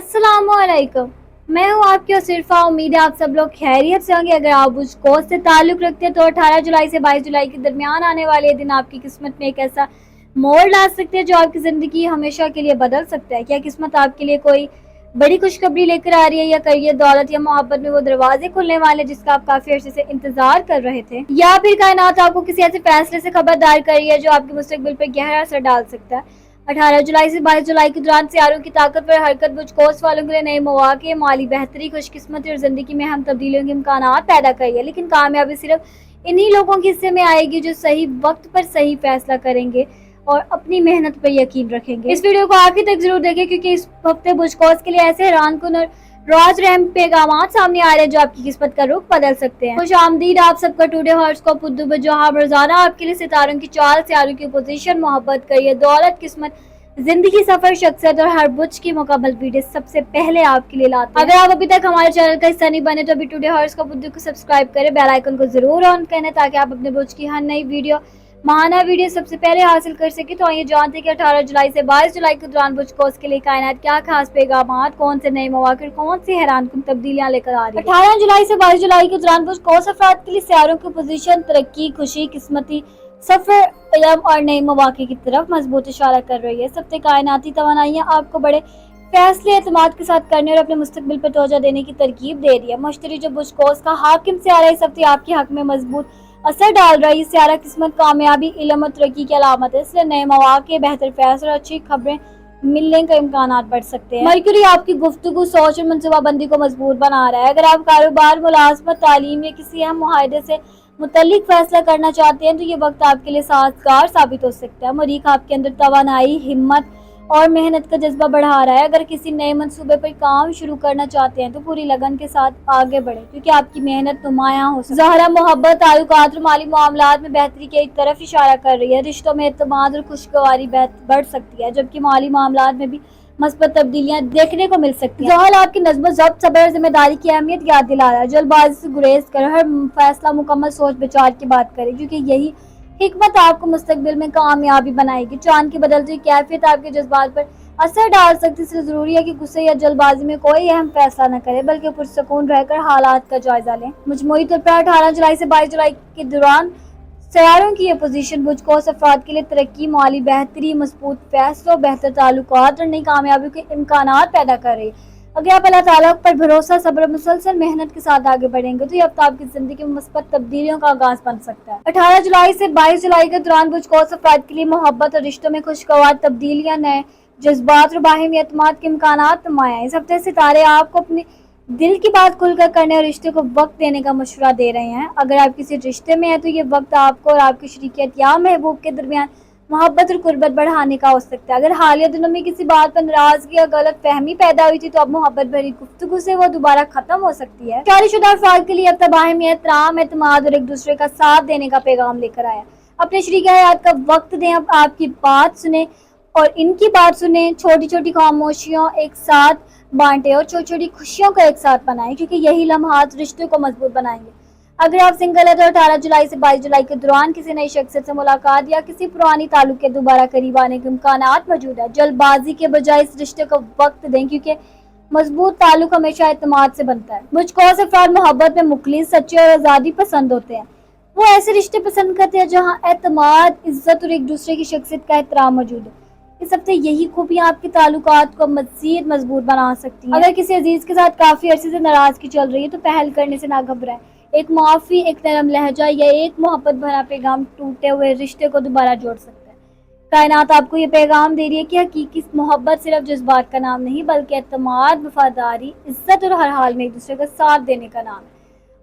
अस्सलाम वालेकुम। मैं हूँ आपकी सिरफा। उम्मीद है आप सब लोग खैरियत से होंगे। अगर आप उस कोर्स से ताल्लुक़ रखते हैं तो 18 जुलाई से 22 जुलाई के दरमियान आने वाले दिन आपकी किस्मत में एक ऐसा मोड़ ला सकते हैं जो आपकी ज़िंदगी हमेशा के लिए बदल सकता है। क्या किस्मत आपके लिए कोई बड़ी खुशखबरी लेकर आ रही है, या करियर, दौलत या मोहब्बत में वो दरवाजे खुलने वाले जिसका आप काफी अर्से से इंतजार कर रहे थे, या फिर कायनात आपको किसी ऐसे फैसले से खबरदार कर रही है जो आपके मुस्तकबिल पर गहरा असर डाल सकता है। 18 जुलाई से 22 जुलाई के दौरान सियारों की ताकतवर हरकत बुझ कोर्स वालों के लिए नए मौके, माली बेहतरी, खुशकिस्मती और जिंदगी में अहम तब्दीलियों के इम्कानात पैदा करी है। लेकिन कामयाबी सिर्फ इन्हीं लोगों के हिस्से में आएगी जो सही वक्त पर सही फैसला करेंगे और अपनी मेहनत पर यकीन रखेंगे। इस वीडियो को आखिर तक जरूर देखें, क्योंकि इस हफ्ते बुझ कोर्स के लिए ऐसे हैरानकुन और राज रहम पैगामात सामने आ रहे हैं जो आपकी किस्मत का रुख बदल सकते हैं। खुश आमदीद आप सबका टुडे हॉरोस्कोप उद्दू बजहाब रोजाना आपके लिए सितारों की चाल, सियारों की पोजीशन, मोहब्बत, करियर, दौलत, किस्मत, जिंदगी, सफर, शख्सियत और हर बुझ की मुकम्मल वीडियो सबसे पहले आपके लिए लाते हैं। अगर आप अभी तक हमारे चैनल का हिस्सा नहीं बने तो अभी टुडे हॉरोस्कोप उद्दू को सब्सक्राइब करें, बेल आइकन को जरूर ऑन करें ताकि आप अपने बुझ की हर नई वीडियो, माहाना वीडियो सबसे पहले हासिल कर सके। तो आइए जानते हैं कि 18 जुलाई से 22 जुलाई के दौरान बुझ कोर्स के लिए कायनात क्या खास पैगामात, कौन से नए मौके, कौन सी हैरानकुन तब्दीलियां लेकर आ रही है। 18 जुलाई से 22 जुलाई के दौरान बुझ कोर्स अफराद के लिए सियारों की पोजीशन तरक्की, खुशी, किस्मती सफर, इल्म और नए मौके की तरफ मजबूत इशारा कर रही है। इस हफ्ते कायनाती तवानाइयां आपको बड़े फैसले एतमाद के साथ करने और अपने मुस्तकबिल पर तवज्जो देने की तरकीब दे रही है। मुश्तरी जो बुझ कोर्स का हाकिम सियारा इस हफ्ते आपके हक में मजबूत असर डाल रहा है। सियारा किस्मत, कामयाबी, इल्म और तरक्की की अलामत है, इसलिए नए मौके, बेहतर फैसले और अच्छी खबरें मिलने के इम्कानात बढ़ सकते हैं। मरकरी आपकी गुफ्तगू, सोच और मनसूबाबंदी को मजबूत बना रहा है। अगर आप कारोबार, मुलाजमत, तालीम या किसी अहम मुआहदे से मुतल्लिक फैसला करना चाहते हैं तो ये वक्त आपके लिए साजगार साबित हो सकता है। मरीख आपके अंदर तवानाई, हिम्मत और मेहनत का जज्बा बढ़ा रहा है। अगर किसी नए मंसूबे पर काम शुरू करना चाहते हैं तो पूरी लगन के साथ आगे बढ़े, क्योंकि आपकी मेहनत नुमायां हो सकती है। ज़ाहिरा मोहब्बत, ताल्लुकात और माली मामलात में बेहतरी की एक तरफ इशारा कर रही है। रिश्तों में एतमाद और खुशगवारी बढ़ सकती है, जबकि माली मामलात में भी मस्बत तब्दीलियां देखने को मिल सकती हैं। ज़ोहल आपकी नज़्म ज़ब्त, सब्र और जिम्मेदारी की अहमियत याद दिला रहा है। जल्दबाजी से गुरेज कर हर फैसला मुकम्मल सोच विचार की बात करें, क्योंकि यही हिकमत आपको मुस्तकबिल में कामयाबी बनाएगी। चांद की बदलती कैफियत आपके जज्बात पर असर डाल सकती है, इसलिए जरूरी है कि गुस्से या जल्दबाजी में कोई अहम फैसला न करें, बल्कि पुरसकून रहकर हालात का जायजा लें। मजमूई तौर पर 18 जुलाई से 22 जुलाई के दौरान सियारों की ये पोजीशन बुझ कोर्स अफराद के लिए तरक्की, माली बेहतरी, मजबूत फैसलों, बेहतर ताल्लुकात और नई कामयाबियों के इम्कानात पैदा कर रही है। अगर आप अल्लाह ताला पर भरोसा, सब्र, मुसलसल मेहनत के साथ आगे बढ़ेंगे तो ये हफ्ता आपकी जिंदगी में मुस्बत तब्दीलियों का आगाज बन सकता है। 18 जुलाई से 22 जुलाई के दौरान बुझ कोर्स अफराद के लिए मोहब्बत और रिश्तों में खुशगवार तब्दीलियां, नए जज्बात और बाहिमी एतमाद के इम्कानात नुमाया है। इस हफ्ते सितारे आपको अपने दिल की बात खुलकर करने और रिश्ते को वक्त देने का मशवरा दे रहे हैं। अगर आप किसी रिश्ते में हैं तो ये वक्त आपको और आपकी शरीकियत या महबूब के दरमियान मोहब्बत और कुर्बत बढ़ाने का हो सकता है। अगर हालिया दिनों में किसी बात पर नाराजगी या गलत फहमी पैदा हुई थी तो अब मोहब्बत भरी गुफ्तगू से वो दोबारा खत्म हो सकती है। शादीशुदा अफराद के लिए अब तबाही, एहतराम, एतमाद और एक दूसरे का साथ देने का पैगाम लेकर आया। अपने शरीक हयात का वक्त दें, अब आपकी बात सुने और इनकी बात सुने। छोटी छोटी खामोशियों एक साथ बांटे और छोटी छोटी खुशियों को एक साथ बनाएं, क्योंकि यही लम्हात रिश्ते को मजबूत बनाएंगे। अगर आप सिंगल है तो 18 जुलाई से 22 जुलाई के दौरान किसी नई शख्सियत से मुलाकात या किसी पुरानी ताल्लुक के दोबारा करीब आने के इम्कानात मौजूद है। जल्दबाजी के बजाय इस रिश्ते को वक्त दें, क्योंकि मजबूत ताल्लुक हमेशा एतमाद से बनता है। मुझ कोर्स अफराद मोहब्बत में मुखलिस, सच्चे और आज़ादी पसंद होते हैं। वो ऐसे रिश्ते पसंद करते हैं जहाँ एतमाद, इज्जत और एक दूसरे की शख्सियत का एहतराम मौजूद है। इस हफ्ते यही खूबियां आपके ताल्लुकात को मज़ीद मजबूत बना सकती हैं। अगर किसी अजीज के साथ काफी अरसे से नाराजगी चल रही है तो पहल करने से ना घबराएं। एक माफी, एक नरम लहजा या एक मोहब्बत भरा पैगाम टूटे हुए रिश्ते को दोबारा जोड़ सकता है। कायनात आपको ये पैगाम दे रही है कि हकीकी मोहब्बत सिर्फ जज्बात का नाम नहीं, बल्कि एतमाद, वफादारी, इज्जत और हर हाल में एक दूसरे का साथ देने का नाम है।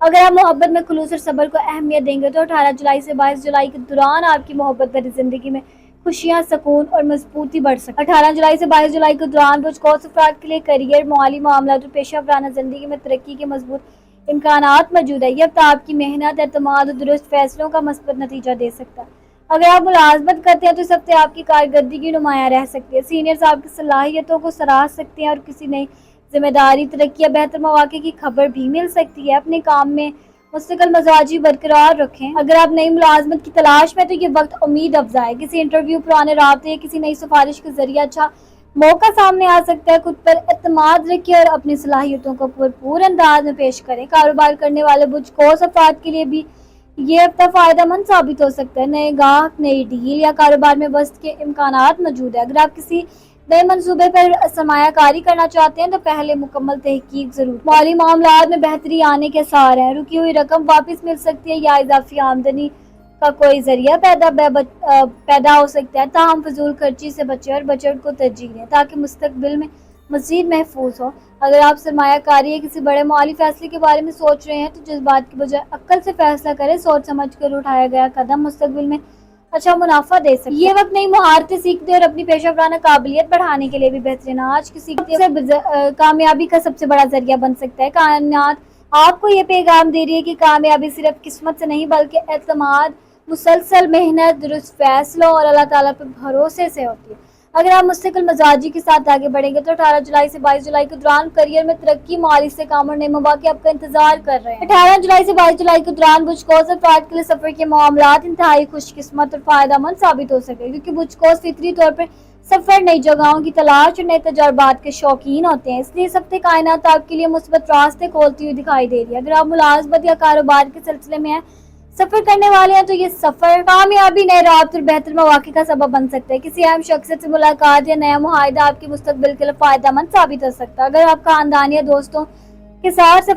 अगर आप मोहब्बत में खुलूस और सब्र को अहमियत देंगे तो 18 जुलाई से 22 जुलाई के दौरान आपकी मोहब्बत भरी जिंदगी में खुशियां, सुकून और मजबूती बढ़ सकती है। 18 जुलाई से 22 जुलाई के दौरान बुझ कोर्स अफराद के लिए करियर, माली मामलात और पेशा वराना जिंदगी में तरक्की के मजबूत इम्कानात मौजूद है। यह आपकी मेहनत, एतमाद और दुरुस्त फैसलों का मस्बत नतीजा दे सकता है। अगर आप मुलाजमत करते हैं तो इस हफ्ते आपकी कारकर्दगी नुमाया रह सकती है। सीनियर्स आपकी सलाहियतों को सराह सकते हैं और किसी नई जिम्मेदारी, तरक्की या बेहतर मौके की खबर भी मिल सकती है। अपने काम में मुस्तकिल मजाजी बरकरार रखें। अगर आप नई मुलाजमत की तलाश में तो ये वक्त उम्मीद अफजा है। किसी इंटरव्यू, पुराने राब्ते या किसी नई सिफारिश के जरिए अच्छा موقع سامنے آ سکتا ہے، خود پر اعتماد رکھیں اور اپنی صلاحیتوں کو بھرپور انداز میں پیش کریں۔ کاروبار کرنے والے بجھ کوس افراد کے لیے بھی یہ ہفتہ فائدہ مند ثابت ہو سکتا ہے۔ نئے گاہک، نئی ڈیل یا کاروبار میں وسعت کے امکانات موجود ہیں۔ اگر آپ کسی نئے منصوبے پر سرمایہ کاری کرنا چاہتے ہیں تو پہلے مکمل تحقیق ضرور۔ مالی معاملات میں بہتری آنے کے آثار ہیں، رکی ہوئی رقم واپس مل سکتی ہے یا اضافی آمدنی کا کوئی ذریعہ پیدا ہو سکتا ہے۔ تاہم فضول خرچی سے بچیں اور بچت کو ترجیح دیں تاکہ مستقبل میں مزید محفوظ ہو۔ اگر آپ سرمایہ کاری یا کسی بڑے مالی فیصلے کے بارے میں سوچ رہے ہیں تو جذبات کی بجائے عقل سے فیصلہ کریں۔ سوچ سمجھ کر اٹھایا گیا قدم مستقبل میں اچھا منافع دے سکتا ہے۔ یہ وقت نئی مہارتیں سیکھنے اور اپنی پیشہ ورانہ قابلیت بڑھانے کے لیے بھی بہترین آج کسی کامیابی کا سب سے بڑا ذریعہ بن سکتا ہے۔ کائنات آپ کو یہ پیغام دے رہی ہے کہ کامیابی صرف قسمت سے نہیں بلکہ اعتماد، مسلسل محنت، درست فیصلوں اور اللہ تعالیٰ پر بھروسے سے ہوتی ہے۔ اگر آپ مستقل مزاجی کے ساتھ آگے بڑھیں گے تو 18 جولائی سے 22 جولائی کے دوران کیریئر میں ترقی، مالی استحکام اور نئے مواقع آپ کا انتظار کر رہے ہیں۔ 18 جولائی سے 22 جولائی کے دوران بجھ کوس افراد کے لیے سفر کے معاملات انتہائی خوش قسمت اور فائدہ مند ثابت ہو سکے کیونکہ بجھ کوس فطری طور پر سفر، نئی جگہوں کی تلاش اور نئے تجربات کے شوقین ہوتے ہیں۔ اس لیے اس ہفتے کائنات آپ کے لیے مثبت راستے کھولتی ہوئی دکھائی دے رہی ہے۔ اگر آپ ملازمت یا کاروبار کے سلسلے میں سفر کرنے والے ہیں تو یہ سفر کامیابی، نئے رابطے اور بہتر مواقع کا سبب بن سکتا ہے۔ کسی اہم شخصیت سے ملاقات یا نیا معاہدہ آپ کے مستقبل کے لیے فائدہ مند ثابت ہو سکتا ہے۔ اگر آپ خاندان یا دوستوں کے ساتھ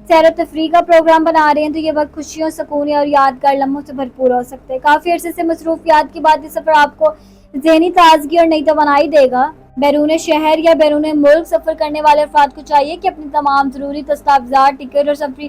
سیر و تفریح کا پروگرام بنا رہے ہیں تو یہ وقت خوشیوں، سکون اور یادگار لمحوں سے بھرپور ہو سکتا ہے۔ کافی عرصے سے مصروفیات کے بعد یہ سفر آپ کو ذہنی تازگی اور نئی توانائی دے گا۔ بیرون شہر یا بیرون ملک سفر کرنے والے افراد کو چاہیے کہ اپنے تمام ضروری دستاویزات، ٹکٹ اور سفری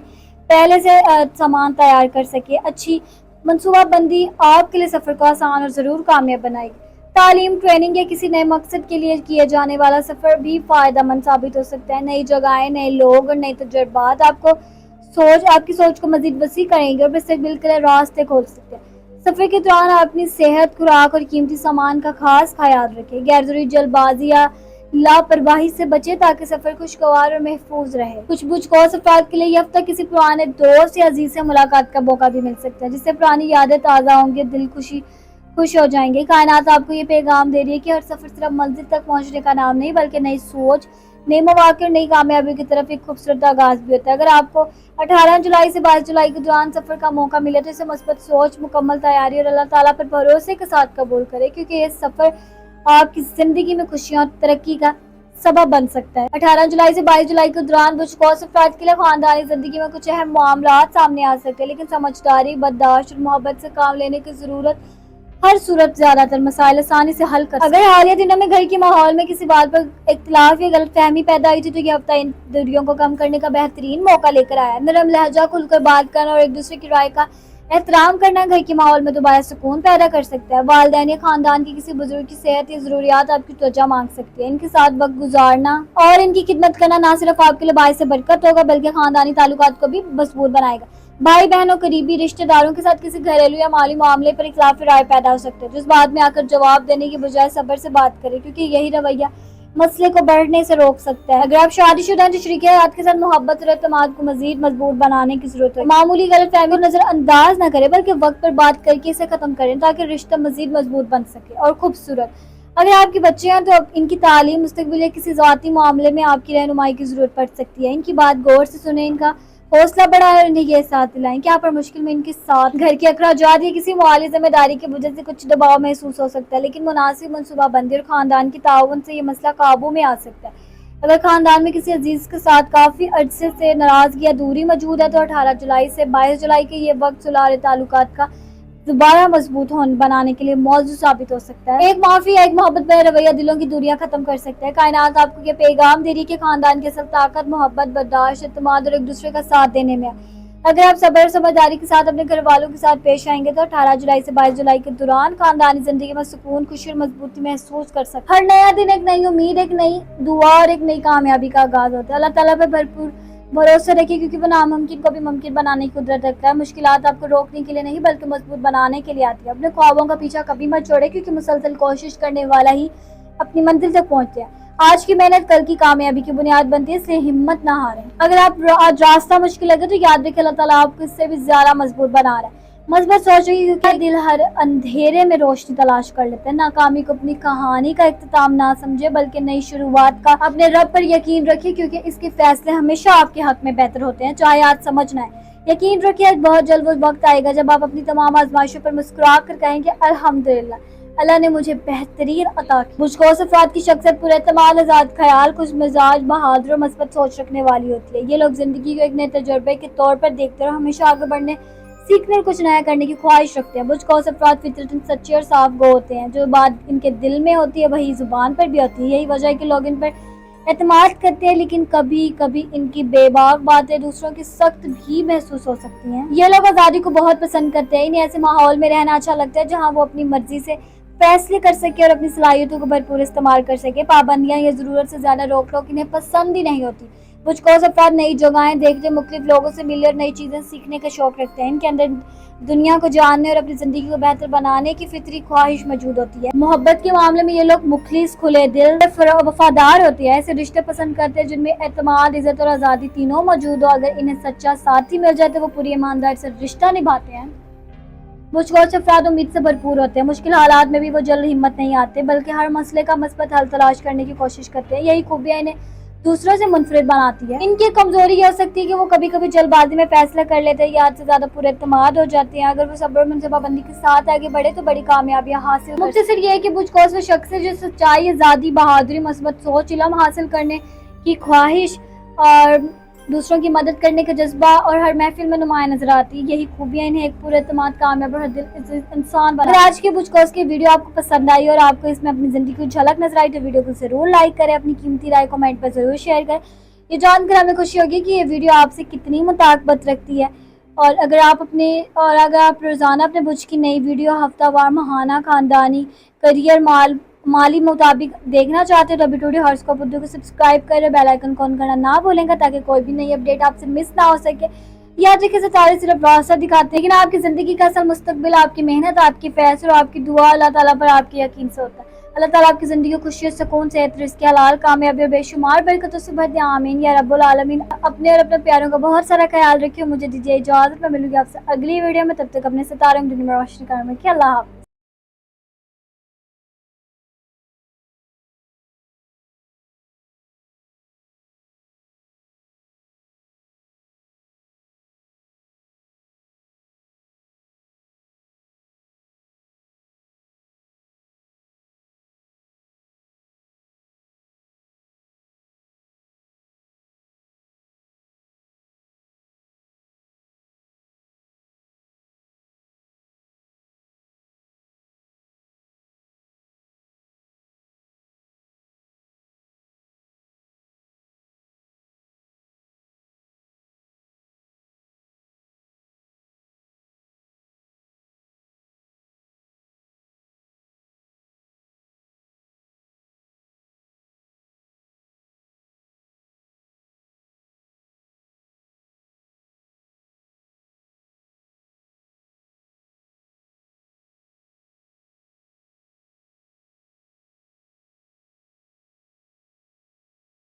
پہلے سے سامان تیار کر سکے۔ اچھی منصوبہ بندی آپ کے لیے سفر کو آسان اور ضرور کامیاب بنائے گی۔ تعلیم، ٹریننگ یا کسی نئے مقصد کے لیے کیے جانے والا سفر بھی فائدہ مند ثابت ہو سکتا ہے۔ نئی جگہیں، نئے لوگ اور نئے تجربات آپ کی سوچ کو مزید وسیع کریں گے اور مستقبل کے لیے راستے کھول سکتے ہیں۔ سفر کے دوران آپ اپنی صحت، خوراک اور قیمتی سامان کا خاص خیال رکھیں۔ غیر ضروری جلد بازی یا لاپرواہی سے بچیں تاکہ سفر خوشگوار اور محفوظ رہے۔ کچھ بجھ کوس افراد کے لیے یہ ہفتہ کسی پرانے دوست یا عزیز سے ملاقات کا موقع بھی مل سکتا ہے جس سے پرانی یادیں تازہ ہوں گی، دل خوش ہو جائیں گے۔ کائنات آپ کو یہ پیغام دے رہی ہے کہ ہر سفر صرف منزل تک پہنچنے کا نام نہیں بلکہ نئی سوچ، نئے مواقع اور نئی کامیابی کی طرف ایک خوبصورت آغاز بھی ہوتا ہے۔ اگر آپ کو 18 جولائی سے 22 جولائی کے دوران سفر کا موقع ملے تو اسے مثبت سوچ، مکمل تیاری اور اللہ تعالیٰ پر بھروسے کے ساتھ قبول کرے کیونکہ یہ سفر آپ کی زندگی میں خوشیاں اور ترقی کا سبب بن سکتا ہے۔ 18 جولائی سے 22 جولائی کے دوران بجھ کوس افراد کے لیے خاندانی زندگی میں کچھ اہم معاملات سامنے آ سکتے ہیں لیکن سمجھداری، برداشت اور محبت سے کام لینے کی ضرورت ہر صورت زیادہ تر مسائل آسانی سے حل کر سکتے ہیں۔ اگر حالیہ دنوں میں گھر کے ماحول میں کسی بات پر اختلاف یا غلط فہمی پیدا ہوئی تھی تو یہ ہفتہ ان دوریوں کو کم کرنے کا بہترین موقع لے کر آیا ہے۔ نرم لہجہ، کھل کر بات کرنا اور ایک دوسرے کی رائے کا احترام کرنا گھر کے ماحول میں دوبارہ سکون پیدا کر سکتا ہے۔ والدین یا خاندان کے کسی بزرگ کی صحت یا ضروریات آپ کی توجہ مانگ سکتی ہے۔ ان کے ساتھ وقت گزارنا اور ان کی خدمت کرنا نہ صرف آپ کے لیے باعث برکت ہوگا بلکہ خاندانی تعلقات کو بھی مضبوط بنائے گا۔ بھائی بہنوں، قریبی رشتہ داروں کے ساتھ کسی گھریلو یا مالی معاملے پر اختلاف رائے پیدا ہو سکتے ہیں۔ جس بات میں آ کر جواب دینے کی بجائے صبر سے بات کریں کیونکہ یہی رویہ مسئلے کو بڑھنے سے روک سکتا ہے۔ اگر آپ شادی شدہ ہیں تو شریک حیات کے ساتھ محبت اور اعتماد کو مزید مضبوط بنانے کی ضرورت ہے۔ معمولی غلط فہمی کو نظر انداز نہ کریں بلکہ وقت پر بات کر کے اسے ختم کریں تاکہ رشتہ مزید مضبوط بن سکے اور خوبصورت۔ اگر آپ کے بچے ہیں تو ان کی تعلیم، مستقبل یا کسی ذاتی معاملے میں آپ کی رہنمائی کی ضرورت پڑ سکتی ہے۔ ان کی بات غور سے سنیں، ان کا حوصلہ بڑھائیں اور انہیں یہ احساس دلائیں کہ آپ ہر مشکل میں ان کے ساتھ۔ گھر کے اخراجات یا کسی مالی ذمہ داری کی وجہ سے کچھ دباؤ محسوس ہو سکتا ہے لیکن مناسب منصوبہ بندی اور خاندان کی تعاون سے یہ مسئلہ قابو میں آ سکتا ہے۔ اگر خاندان میں کسی عزیز کے ساتھ کافی عرصے سے ناراضگی یا دوری موجود ہے تو 18 جولائی سے 22 جولائی کے یہ وقت صلح اور تعلقات کا دوبارہ مضبوط بنانے کے لیے موزوں ثابت ہو سکتا ہے۔ ایک معافی یا ایک محبت بھرا رویہ دلوں کی دوریاں ختم کر سکتا ہے۔ کائنات آپ کو یہ پیغام دے رہی ہے کہ خاندان کی اصل طاقت محبت، برداشت، اعتماد اور ایک دوسرے کا ساتھ دینے میں ہے۔ اگر آپ صبر اور سمجھداری کے ساتھ اپنے گھر والوں کے ساتھ پیش آئیں گے تو 18 جولائی سے 22 جولائی کے دوران خاندانی زندگی میں سکون، خوشی اور مضبوطی محسوس کر سکتے ہیں۔ ہر نیا دن ایک نئی امید، ایک نئی دعا اور ایک نئی کامیابی کا آغاز ہوتا ہے۔ اللہ تعالیٰ پر بھرپور بھروسہ رکھیں کیونکہ وہ ناممکن کو بھی ممکن بنانے کی قدرت رکھتا ہے۔ مشکلات آپ کو روکنے کے لیے نہیں بلکہ مضبوط بنانے کے لیے آتی ہے۔ اپنے خوابوں کا پیچھا کبھی مت چھوڑیں کیونکہ مسلسل کوشش کرنے والا ہی اپنی منزل تک پہنچتے ہیں۔ آج کی محنت کل کی کامیابی کی بنیاد بنتی ہے، اس لیے ہمت نہ ہاریں۔ اگر آپ آج راستہ مشکل لگے تو یاد رکھیں اللہ تعالیٰ آپ کو اس سے بھی زیادہ مضبوط بنا رہا ہے۔ مثبت सोच रही हूँ क्योंकि दिल हर अंधेरे में रोशनी तलाश कर लेता है। नाकामी को अपनी कहानी का इख्तिताम ना समझे बल्कि नई शुरुआत का अपने रब पर यकीन रखिए, क्योंकि इसके फैसले हमेशा आपके हक में बेहतर होते हैं, चाहे आज समझ ना आए। यकीन रखिए बहुत जल्द वो वक्त आएगा जब आप अपनी तमाम आजमाइशों पर मुस्कुरा कर कहेंगे अल्हम्दुलिल्लाह, अल्लाह ने मुझे बेहतरीन अता की। मुझको सफात की शख्सियत पुरएतमाद, आजाद ख्याल, खुश मिजाज, बहादुर और مثبت सोच रखने वाली होती है। ये लोग जिंदगी को एक नए तजुर्बे के तौर पर देखते हैं और हमेशा आगे बढ़ने, सीखने और कुछ नया करने की ख्वाहिश रखते हैं। मुझको अफराद फितरतन सच्चे और साफ गो होते हैं। जो बात इनके दिल में होती है वही जुबान पर भी होती है। यही वजह है कि लोग इन पर एतमाद करते हैं, लेकिन कभी कभी इनकी बेबाक बातें दूसरों की सख्त भी महसूस हो सकती हैं। ये लोग आज़ादी को बहुत पसंद करते हैं। इन्हें ऐसे माहौल में रहना अच्छा लगता है जहाँ वो अपनी मर्जी से फैसले कर सके और अपनी सलाहियतों को भरपूर इस्तेमाल कर सके। पाबंदियां या ज़रूरत से ज़्यादा रोक टोक इन्हें पसंद ही नहीं होती। मुझको अफराद नई जगहें देखते, मुख्तलिफ लोगों से मिलने और नई चीज़ें सीखने का शौक रखते हैं। इनके अंदर दुनिया को जानने और अपनी ज़िंदगी को बेहतर बनाने की फितरी ख्वाहिश मौजूद होती है। मोहब्बत के मामले में ये लोग मुखलिस, खुले दिल, वफादार होते हैं। ऐसे रिश्ते पसंद करते हैं जिनमें एतमाद, इज़्ज़त और आज़ादी तीनों मौजूद हो। अगर इन्हें सच्चा साथी मिल जाए तो वो पूरी ईमानदारी से रिश्ता निभाते हैं। मुझको अफराद उम्मीद से भरपूर होते हैं। मुश्किल हालात में भी वो जल्द हिम्मत नहीं आते, बल्कि हर मसले का مثبت हल तलाश करने की कोशिश करते हैं। यही खूबियाँ इन्हें दूसरों से मुनफरिद बनाती है। इनकी कमजोरी ये हो सकती है कि वो कभी कभी जल्दबाजी में फैसला कर लेते हैं या हद से ज्यादा पुरएतमाद हो जाते हैं। अगर वो सब्र और मुनसिबा बंदी के साथ आगे बढ़े तो बड़ी कामयाबियां हासिल। मुख्तसर ये है कि मुझको उस शख्स है जो सच्चाई, आज़ादी, बहादुरी, مثبت सोच, इल्म हासिल करने की ख्वाहिश और दूसरों की मदद करने का जज्बा और हर महफिल में नुमाया नजर आती है। यही खूबियां इन्हें एक पुरएतमाद, कामयाब और दिल इंसान बना। आज के बुचकोस की वीडियो आपको पसंद आई और आपको इसमें अपनी जिंदगी की झलक नजर आई तो वीडियो को जरूर लाइक करें, अपनी कीमती राय कमेंट पर जरूर शेयर करें। ये जानकर हमें खुशी होगी कि ये वीडियो आपसे कितनी मुताबिकत रखती है। और अगर आप रोजाना अपने बुच की नई वीडियो, हफ्तावार, माहाना, खानदानी, करियर, माली मुताबिक देखना चाहते हो तो अभी टूडियो हॉरोस्कोप उर्दू को सब्सक्राइब करें, बेल आइकन ऑन करना ना भूलेंगे ताकि कोई भी नई अपडेट आपसे मिस ना हो सके। याद रखिए सितारे सिर्फ रास्ता दिखाते हैं, लेकिन आपकी ज़िंदगी का असल मुस्तकबिल आपकी मेहनत, आपकी फैसले और आपकी दुआ अल्लाह ताला पर आपके यकीन से होता है। अल्लाह ताला आपकी ज़िंदगी को खुशी और सुकून, सेहत, रिज़्क़, हलाल, कामयाबी और बेशुमार बरकतों से भर दे, आमीन या रब्बुल आलमीन। अपने और अपने प्यारों का बहुत सारा ख्याल रखिए। मुझे दीजिए इजाज़त, मैं मिलूंगी आपसे अगली वीडियो में। तब तक अपने सितारों की दुनिया में रोशनी करने की। अल्लाह हाफ़िज़।